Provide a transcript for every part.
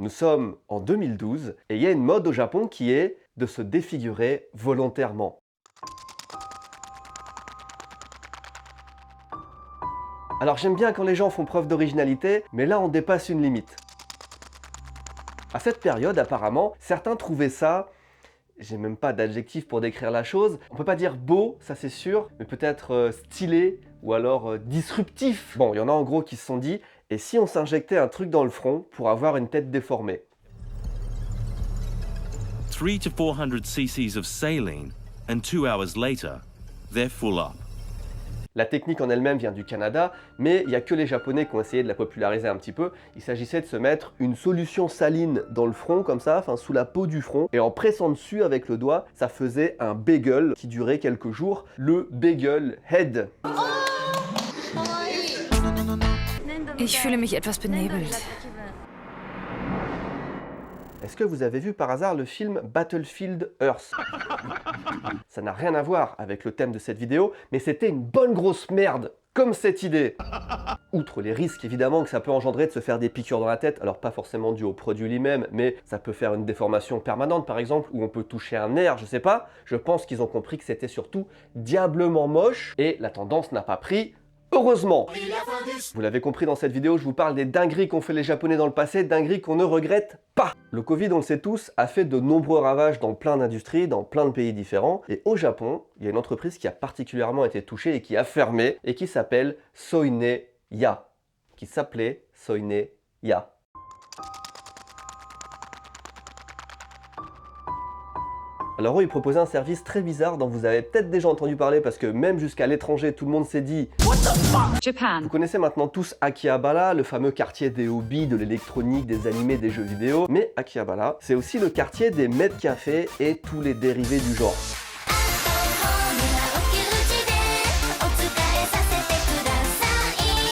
Nous sommes en 2012 et il y a une mode au Japon qui est de se défigurer volontairement. Alors j'aime bien quand les gens font preuve d'originalité, mais là on dépasse une limite. À cette période, apparemment, certains trouvaient ça, j'ai même pas d'adjectif pour décrire la chose, on peut pas dire beau, ça c'est sûr, mais peut-être stylé ou alors disruptif. Bon, il y en a en gros qui se sont dit, et si on s'injectait un truc dans le front pour avoir une tête déformée? 300 to 400 cc's of saline, and 2 hours later, they're full up. La technique en elle-même vient du Canada, mais il n'y a que les Japonais qui ont essayé de la populariser un petit peu. Il s'agissait de se mettre une solution saline dans le front, comme ça, enfin sous la peau du front, et en pressant dessus avec le doigt, ça faisait un bagel qui durait quelques jours, le bagel head. Ich fühle mich etwas benebelt. Est-ce que vous avez vu par hasard le film Battlefield Earth? Ça n'a rien à voir avec le thème de cette vidéo, mais c'était une bonne grosse merde, comme cette idée. Outre les risques évidemment que ça peut engendrer de se faire des piqûres dans la tête, alors pas forcément dû au produit lui-même, mais ça peut faire une déformation permanente par exemple, ou on peut toucher un nerf, je sais pas. Je pense qu'ils ont compris que c'était surtout diablement moche, et la tendance n'a pas pris. Heureusement! Vous l'avez compris dans cette vidéo, je vous parle des dingueries qu'ont fait les Japonais dans le passé, dingueries qu'on ne regrette pas. Le Covid, on le sait tous, a fait de nombreux ravages dans plein d'industries, dans plein de pays différents. Et au Japon, il y a une entreprise qui a particulièrement été touchée et qui a fermé, et qui s'appelle Soine-ya. Qui s'appelait Soine-ya. Alors eux, ils proposaient un service très bizarre dont vous avez peut-être déjà entendu parler parce que même jusqu'à l'étranger, tout le monde s'est dit « What the fuck ?» Japan. Vous connaissez maintenant tous Akihabara, le fameux quartier des hobbies, de l'électronique, des animés, des jeux vidéo. Mais Akihabara, c'est aussi le quartier des maîtres cafés et tous les dérivés du genre.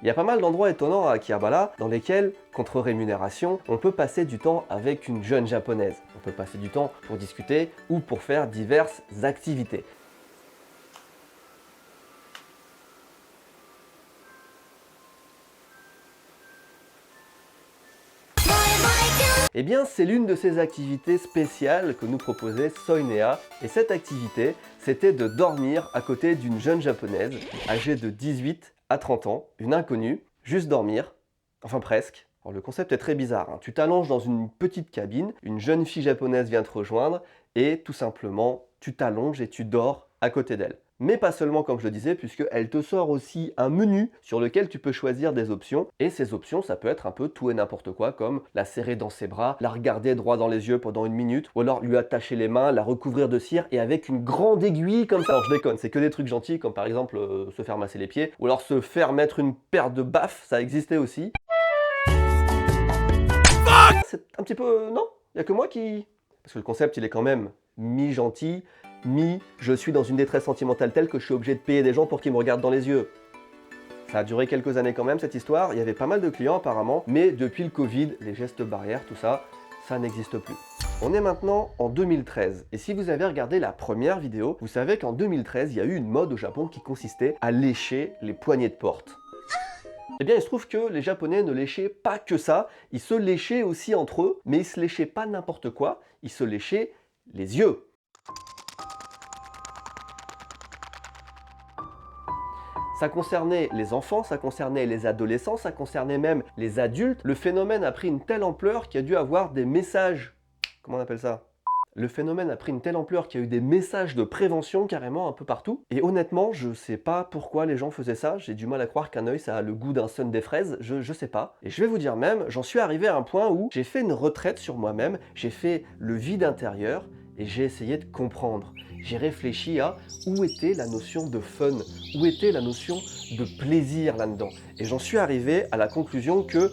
Il y a pas mal d'endroits étonnants à Akihabara dans lesquels, contre rémunération, on peut passer du temps avec une jeune japonaise. On peut passer du temps pour discuter ou pour faire diverses activités. Eh bien, c'est l'une de ces activités spéciales que nous proposait Soine-ya. Et cette activité, c'était de dormir à côté d'une jeune japonaise, âgée de 18 à 30 ans, une inconnue, juste dormir, enfin presque. Alors, le concept est très bizarre, hein. Tu t'allonges dans une petite cabine, une jeune fille japonaise vient te rejoindre, et tout simplement, tu t'allonges et tu dors à côté d'elle. Mais pas seulement comme je le disais, puisqu'elle te sort aussi un menu sur lequel tu peux choisir des options. Et ces options, ça peut être un peu tout et n'importe quoi, comme la serrer dans ses bras, la regarder droit dans les yeux pendant 1 minute, ou alors lui attacher les mains, la recouvrir de cire, et avec une grande aiguille comme ça. Alors je déconne, c'est que des trucs gentils, comme par exemple se faire masser les pieds, ou alors se faire mettre une paire de baffes, ça existait aussi. C'est un petit peu... non, il n'y a que moi qui... Parce que le concept, il est quand même mi-gentil, je suis dans une détresse sentimentale telle que je suis obligé de payer des gens pour qu'ils me regardent dans les yeux. Ça a duré quelques années quand même cette histoire, il y avait pas mal de clients apparemment, mais depuis le Covid, les gestes barrières, tout ça, ça n'existe plus. On est maintenant en 2013, et si vous avez regardé la première vidéo, vous savez qu'en 2013, il y a eu une mode au Japon qui consistait à lécher les poignées de porte. Eh bien, il se trouve que les Japonais ne léchaient pas que ça, ils se léchaient aussi entre eux, mais ils se léchaient pas n'importe quoi, ils se léchaient les yeux. Ça concernait les enfants, ça concernait les adolescents, ça concernait même les adultes. Le phénomène a pris une telle ampleur qu'il y a dû avoir des messages... Comment on appelle ça? Le phénomène a pris une telle ampleur qu'il y a eu des messages de prévention carrément un peu partout. Et honnêtement, je sais pas pourquoi les gens faisaient ça. J'ai du mal à croire qu'un œil ça a le goût d'un sundae fraise. Je sais pas. Et je vais vous dire même, j'en suis arrivé à un point où j'ai fait une retraite sur moi-même. J'ai fait le vide intérieur et j'ai essayé de comprendre. J'ai réfléchi à où était la notion de fun, où était la notion de plaisir là-dedans. Et j'en suis arrivé à la conclusion que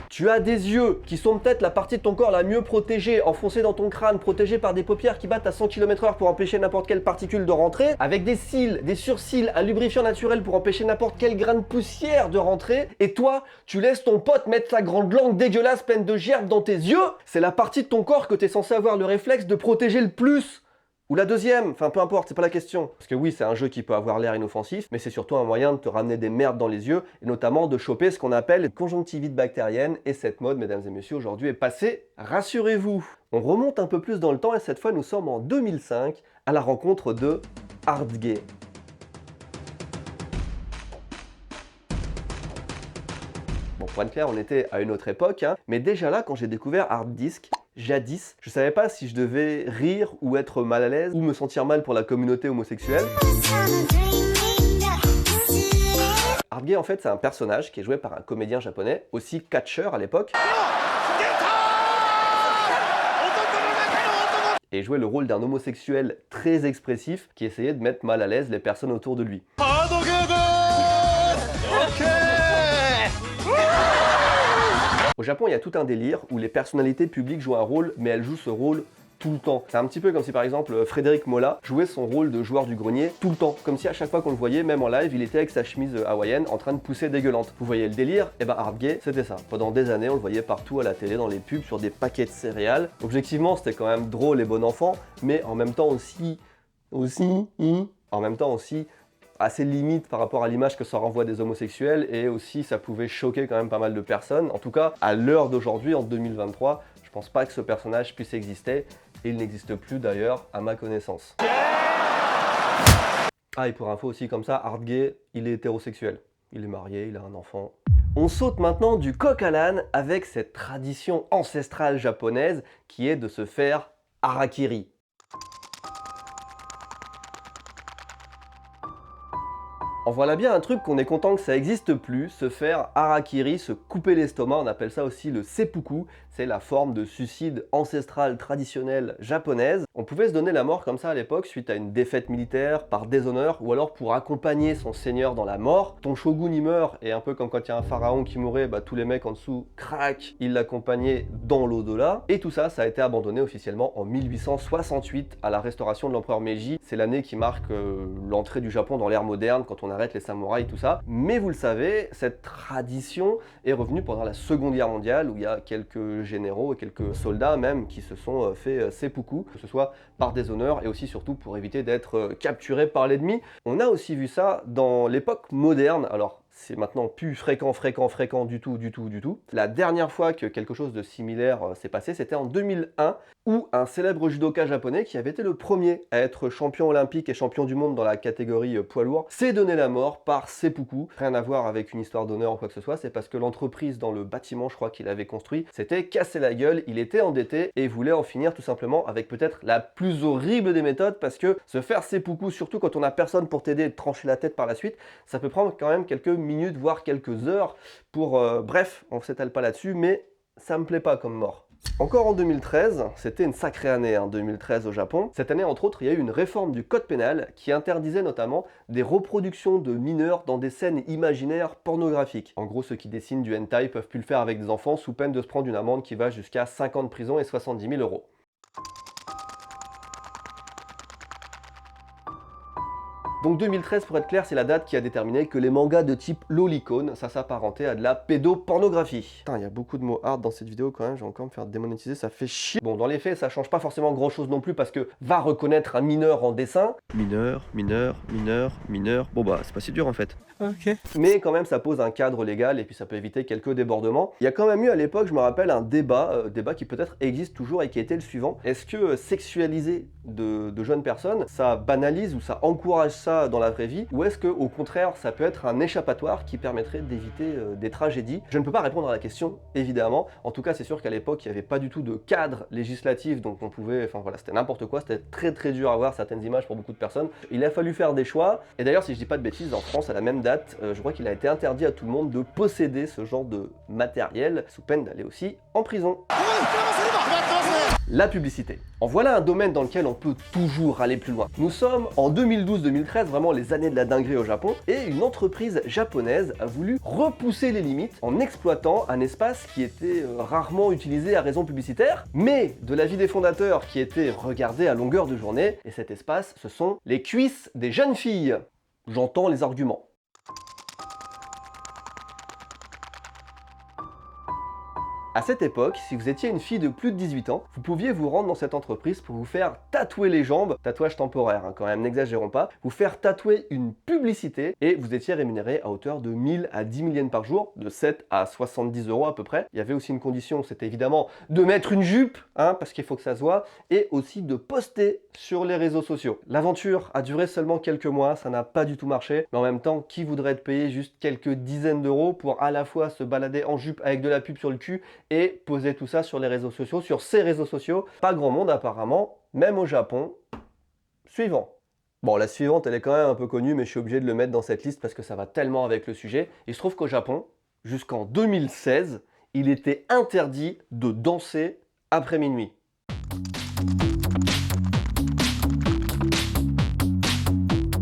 tu as des yeux qui sont peut-être la partie de ton corps la mieux protégée, enfoncée dans ton crâne, protégée par des paupières qui battent à 100 km/h pour empêcher n'importe quelle particule de rentrer, avec des cils, des surcils, un lubrifiant naturel pour empêcher n'importe quel grain de poussière de rentrer, et toi, tu laisses ton pote mettre sa grande langue dégueulasse pleine de gerbes dans tes yeux. C'est la partie de ton corps que tu es censé avoir le réflexe de protéger le plus. Ou la deuxième, enfin peu importe, c'est pas la question. Parce que oui, c'est un jeu qui peut avoir l'air inoffensif, mais c'est surtout un moyen de te ramener des merdes dans les yeux, et notamment de choper ce qu'on appelle une conjonctivite bactérienne, et cette mode, mesdames et messieurs, aujourd'hui est passée, rassurez-vous. On remonte un peu plus dans le temps, et cette fois nous sommes en 2005, à la rencontre de Hardgay. Bon, pour être clair, on était à une autre époque, hein, mais déjà là, quand j'ai découvert Hard Disk, jadis, je savais pas si je devais rire ou être mal à l'aise ou me sentir mal pour la communauté homosexuelle. Hardgay, en fait, c'est un personnage qui est joué par un comédien japonais, aussi catcheur à l'époque. Et jouait le rôle d'un homosexuel très expressif qui essayait de mettre mal à l'aise les personnes autour de lui. Au Japon, il y a tout un délire où les personnalités publiques jouent un rôle, mais elles jouent ce rôle tout le temps. C'est un petit peu comme si par exemple Frédéric Mola jouait son rôle de joueur du grenier tout le temps. Comme si à chaque fois qu'on le voyait, même en live, il était avec sa chemise hawaïenne en train de pousser dégueulante. Vous voyez le délire? Et ben Hardgay, c'était ça. Pendant des années, on le voyait partout à la télé, dans les pubs, sur des paquets de céréales. Objectivement, c'était quand même drôle et bon enfant, mais en même temps aussi assez limite par rapport à l'image que ça renvoie des homosexuels, et aussi ça pouvait choquer quand même pas mal de personnes. En tout cas, à l'heure d'aujourd'hui, en 2023, je pense pas que ce personnage puisse exister, et il n'existe plus d'ailleurs à ma connaissance. Ah, et pour info aussi comme ça, Hardgay, il est hétérosexuel. Il est marié, il a un enfant. On saute maintenant du coq à l'âne avec cette tradition ancestrale japonaise qui est de se faire harakiri. En voilà bien un truc qu'on est content que ça existe plus, se faire harakiri, se couper l'estomac, on appelle ça aussi le seppuku, c'est la forme de suicide ancestrale traditionnelle japonaise. On pouvait se donner la mort comme ça à l'époque suite à une défaite militaire, par déshonneur, ou alors pour accompagner son seigneur dans la mort. Ton shogun y meurt, et un peu comme quand il y a un pharaon qui mourait, bah, tous les mecs en dessous, crac, ils l'accompagnaient dans l'au-delà. Et tout ça, ça a été abandonné officiellement en 1868 à la restauration de l'empereur Meiji. C'est l'année qui marque l'entrée du Japon dans l'ère moderne, quand on arrête les samouraïs, tout ça. Mais vous le savez, cette tradition est revenue pendant la Seconde Guerre mondiale, où il y a quelques généraux et quelques soldats même qui se sont fait seppuku, que ce soit par déshonneur et aussi surtout pour éviter d'être capturés par l'ennemi. On a aussi vu ça dans l'époque moderne. Alors, c'est maintenant plus fréquent du tout. La dernière fois que quelque chose de similaire s'est passé, c'était en 2001, où un célèbre judoka japonais, qui avait été le premier à être champion olympique et champion du monde dans la catégorie poids lourd, s'est donné la mort par seppuku. Rien à voir avec une histoire d'honneur ou quoi que ce soit, c'est parce que l'entreprise dans le bâtiment, je crois qu'il avait construit, s'était cassé la gueule, il était endetté et voulait en finir tout simplement avec peut-être la plus horrible des méthodes, parce que se faire seppuku, surtout quand on n'a personne pour t'aider et te trancher la tête par la suite, ça peut prendre quand même quelques minutes, voire quelques heures pour... bref, on s'étale pas là-dessus, mais ça me plaît pas comme mort. Encore en 2013, c'était une sacrée année, 2013 au Japon. Cette année, entre autres, il y a eu une réforme du code pénal qui interdisait notamment des reproductions de mineurs dans des scènes imaginaires pornographiques. En gros, ceux qui dessinent du hentai peuvent plus le faire avec des enfants sous peine de se prendre une amende qui va jusqu'à 5 ans de prison et 70 000 €. Donc 2013, pour être clair, c'est la date qui a déterminé que les mangas de type lolicon, ça s'apparentait à de la pédopornographie. Putain, il y a beaucoup de mots hard dans cette vidéo quand même, je vais encore me faire démonétiser, ça fait chier. Bon, dans les faits, ça change pas forcément grand chose non plus, parce que va reconnaître un mineur en dessin. Mineur. Bon bah, c'est pas si dur en fait. Ok. Mais quand même, ça pose un cadre légal et puis ça peut éviter quelques débordements. Il y a quand même eu à l'époque, je me rappelle, un débat qui peut-être existe toujours et qui était le suivant. Est-ce que sexualiser de jeunes personnes, ça banalise ou ça encourage ça dans la vraie vie, ou est-ce que au contraire ça peut être un échappatoire qui permettrait d'éviter des tragédies? Je ne peux pas répondre à la question, évidemment. En tout cas, c'est sûr qu'à l'époque, il n'y avait pas du tout de cadre législatif, donc on pouvait, enfin voilà, c'était n'importe quoi, c'était très dur à voir certaines images pour beaucoup de personnes. Il a fallu faire des choix, et d'ailleurs, si je dis pas de bêtises, en France, à la même date, je crois qu'il a été interdit à tout le monde de posséder ce genre de matériel, sous peine d'aller aussi en prison. La publicité. En voilà un domaine dans lequel on peut toujours aller plus loin. Nous sommes en 2012-2013, vraiment les années de la dinguerie au Japon, et une entreprise japonaise a voulu repousser les limites en exploitant un espace qui était rarement utilisé à raison publicitaire, mais de l'avis des fondateurs qui était regardé à longueur de journée, et cet espace, ce sont les cuisses des jeunes filles. J'entends les arguments. À cette époque, si vous étiez une fille de plus de 18 ans, vous pouviez vous rendre dans cette entreprise pour vous faire tatouer les jambes, tatouage temporaire quand même, n'exagérons pas, vous faire tatouer une publicité et vous étiez rémunéré à hauteur de 1000 à 10 000 yens par jour, de 7 à 70 € à peu près. Il y avait aussi une condition, c'était évidemment de mettre une jupe, parce qu'il faut que ça se voit, et aussi de poster sur les réseaux sociaux. L'aventure a duré seulement quelques mois, ça n'a pas du tout marché, mais en même temps, qui voudrait être payé juste quelques dizaines d'euros pour à la fois se balader en jupe avec de la pub sur le cul et poser tout ça sur les réseaux sociaux, sur ces réseaux sociaux? Pas grand monde apparemment, même au Japon. Suivant. Bon, la suivante, elle est quand même un peu connue, mais je suis obligé de le mettre dans cette liste parce que ça va tellement avec le sujet. Il se trouve qu'au Japon, jusqu'en 2016, il était interdit de danser après minuit.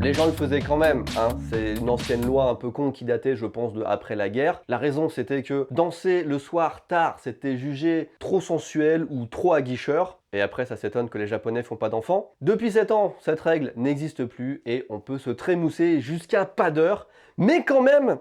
Les gens le faisaient quand même, c'est une ancienne loi un peu con qui datait, je pense, de après la guerre. La raison, c'était que danser le soir tard, c'était jugé trop sensuel ou trop aguicheur. Et après, ça s'étonne que les Japonais font pas d'enfants. Depuis 7 ans, cette règle n'existe plus et on peut se trémousser jusqu'à pas d'heure. Mais quand même,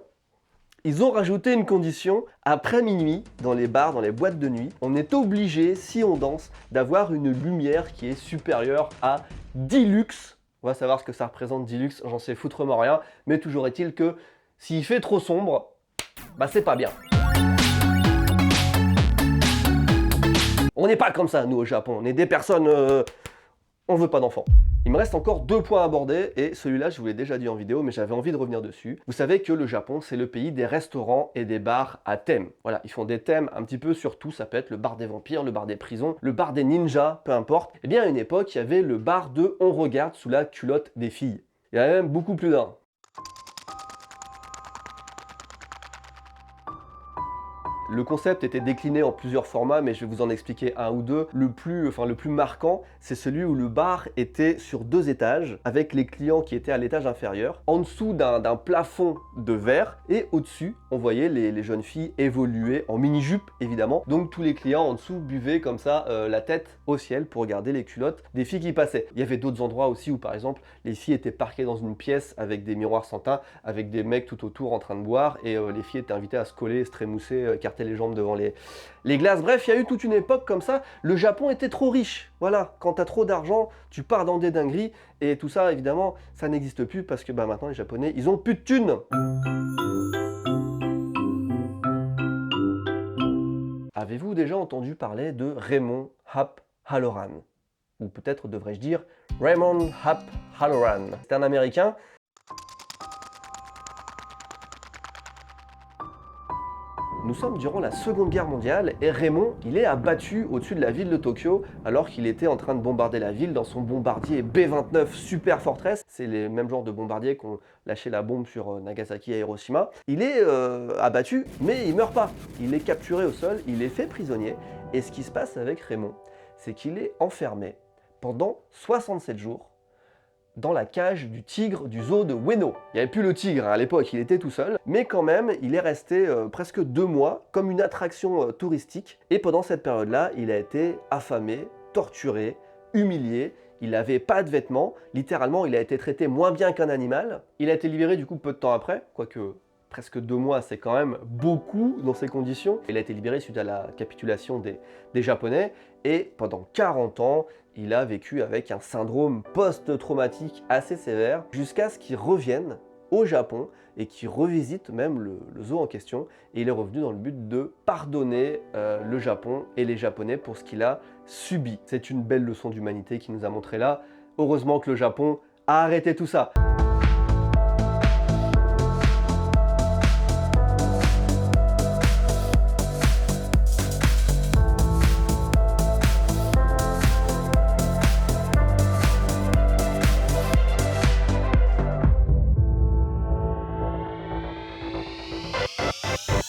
ils ont rajouté une condition, après minuit, dans les bars, dans les boîtes de nuit, on est obligé, si on danse, d'avoir une lumière qui est supérieure à 10 lux. On va savoir ce que ça représente 10 lux, j'en sais foutrement rien, mais toujours est-il que s'il fait trop sombre, bah c'est pas bien. On n'est pas comme ça, nous, au Japon, on est des personnes... on veut pas d'enfants. Il me reste encore 2 points à aborder, et celui-là, je vous l'ai déjà dit en vidéo, mais j'avais envie de revenir dessus. Vous savez que le Japon, c'est le pays des restaurants et des bars à thème. Voilà, ils font des thèmes un petit peu sur tout, ça peut être le bar des vampires, le bar des prisons, le bar des ninjas, peu importe. Eh bien, à une époque, il y avait le bar de On regarde sous la culotte des filles. Il y en a même beaucoup plus d'un. Le concept était décliné en plusieurs formats, mais je vais vous en expliquer un ou deux. Le plus marquant, c'est celui où le bar était sur 2 étages, avec les clients qui étaient à l'étage inférieur, en dessous d'un plafond de verre, et au-dessus, on voyait les jeunes filles évoluer en mini-jupe, évidemment. Donc tous les clients en dessous buvaient comme ça la tête au ciel pour regarder les culottes des filles qui passaient. Il y avait d'autres endroits aussi où, par exemple, les filles étaient parquées dans une pièce avec des miroirs sans teint, avec des mecs tout autour en train de boire, et les filles étaient invitées à se coller, se trémousser, écarter les jambes devant les glaces. Bref, il y a eu toute une époque comme ça. Le Japon était trop riche. Voilà, quand tu as trop d'argent, tu pars dans des dingueries. Et tout ça, évidemment, ça n'existe plus parce que maintenant, les Japonais, ils ont plus de thunes. Avez-vous déjà entendu parler de Raymond Ap Halloran? Ou peut-être devrais-je dire Raymond Ap Halloran. C'est un Américain. Nous sommes durant la Seconde Guerre mondiale et Raymond, il est abattu au-dessus de la ville de Tokyo alors qu'il était en train de bombarder la ville dans son bombardier B-29 Super Fortress. C'est les mêmes genres de bombardiers qui ont lâché la bombe sur Nagasaki et Hiroshima. Il est abattu, mais il meurt pas. Il est capturé au sol, il est fait prisonnier. Et ce qui se passe avec Raymond, c'est qu'il est enfermé pendant 67 jours dans la cage du tigre du zoo de Ueno. Il n'y avait plus le tigre à l'époque, il était tout seul, mais quand même, il est resté presque 2 mois comme une attraction touristique. Et pendant cette période-là, il a été affamé, torturé, humilié. Il n'avait pas de vêtements, littéralement, il a été traité moins bien qu'un animal. Il a été libéré du coup peu de temps après, quoique presque 2 mois, c'est quand même beaucoup dans ces conditions. Il a été libéré suite à la capitulation des Japonais, et pendant 40 ans, il a vécu avec un syndrome post-traumatique assez sévère, jusqu'à ce qu'il revienne au Japon et qu'il revisite même le zoo en question. Et il est revenu dans le but de pardonner le Japon et les Japonais pour ce qu'il a subi. C'est une belle leçon d'humanité qu'il nous a montré là. Heureusement que le Japon a arrêté tout ça.